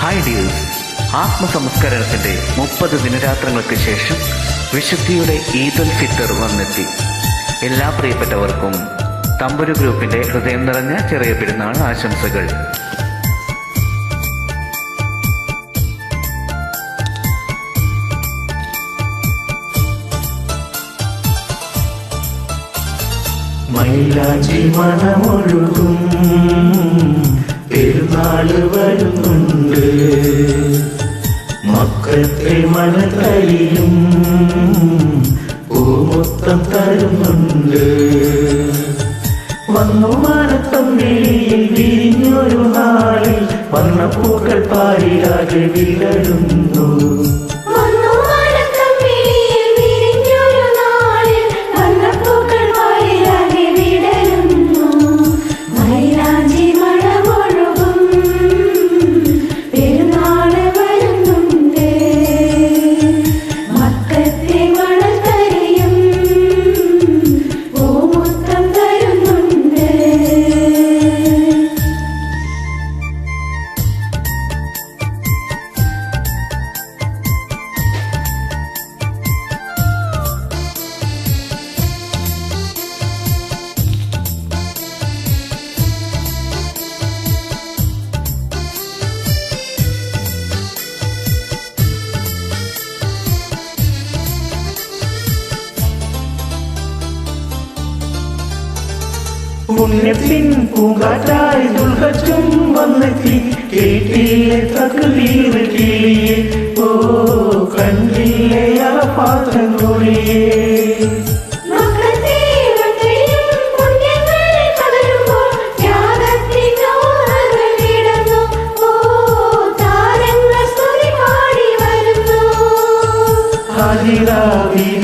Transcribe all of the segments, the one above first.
Hi dears, ആത്മസംസ്കരണത്തിന്റെ 30 ദിനരാത്രങ്ങൾക്ക് ശേഷം വിശുദ്ധിയുടെ ഈദുൽ ഫിത്തർ വന്നെത്തി. എല്ലാ പ്രിയപ്പെട്ടവർക്കും തമ്പുരു ഗ്രൂപ്പിന്റെ ഹൃദയം നിറഞ്ഞ ചെറിയ പെരുന്നാൾ ആശംസകൾ. മൈലാഞ്ചി മണമൊഴുകും പെരുന്നാള് വരുന്നുണ്ട്, മക്കത്തെ മണത്തരിയും പൂമൊത്തം തരുന്നുണ്ട്. വന്നു മാനത്തമ്മിഴിയിൽ വിരിഞ്ഞൊരു നാളിൽ വർണ്ണപ്പൂക്കൾ പാരിയാകെ വിടരുന്നു. പുണ്യത്തിൻ പൂങ്കാറ്റായി ദുൽഹജ്ജും വന്നെത്തി, കേട്ടില്ലേ തക്ബീർ കിളിയെ, ഓ കണ്ടില്ലേ അറഫാത്തങ്ങൊളിയെ.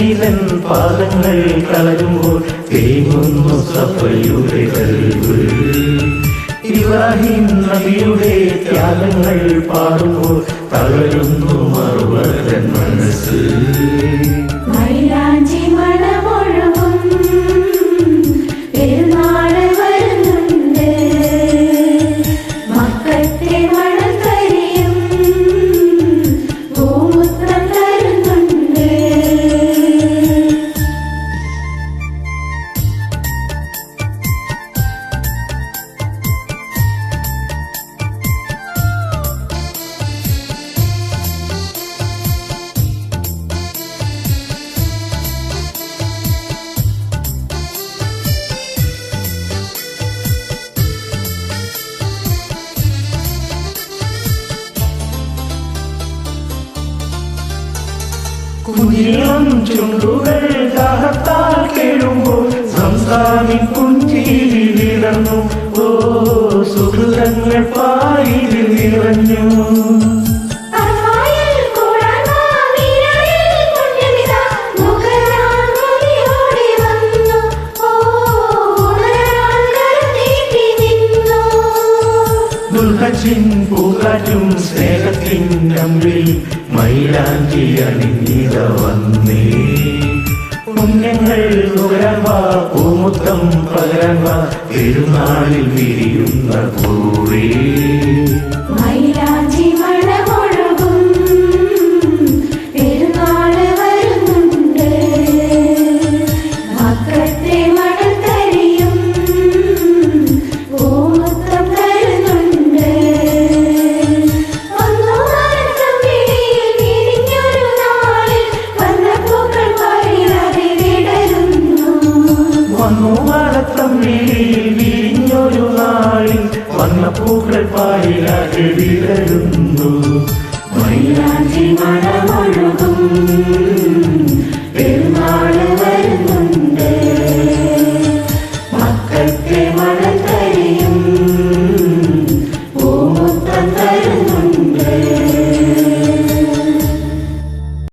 ിലൻ പാദങ്ങൾ കളരുമ്പോൾ തേങ്ങുന്നു സഫയുടെ കൽവ്. ഇബ്രാഹിം നബിയുടെ ത്യാഗങ്ങൾ പാടുമ്പോൾ തളരുന്നു മറുവരൻ മനസ്സ്. കുഞ്ഞിളം ചുണ്ടുകൾ ദാഹത്താൽ കേഴുമ്പോൾ സംസാരിൻ പുഞ്ചിരി വിടർന്നു, ഓ സുഹൃതങ്ങൾ പാരിൽ നിറഞ്ഞു. ദുൽഹജ്ജിൻ പൂങ്കാറ്റും സ്നേഹത്തിൻ അമ്പിൽ മൈലാഞ്ചി അണിഞ്ഞിത വന്നേ. പുണ്യങ്ങൾ നുകരാൻ വാ, പൂമുത്തം പകരാൻ വാ, പെരുന്നാളിൽ വിരിയുന്ന പൂവേ. വിരിഞ്ഞൊരു നാളിൽ വർണ്ണപ്പൂക്കൾ പാരിയാകെ വിടരുന്നു. മൈലാഞ്ചി മണമൊഴുകും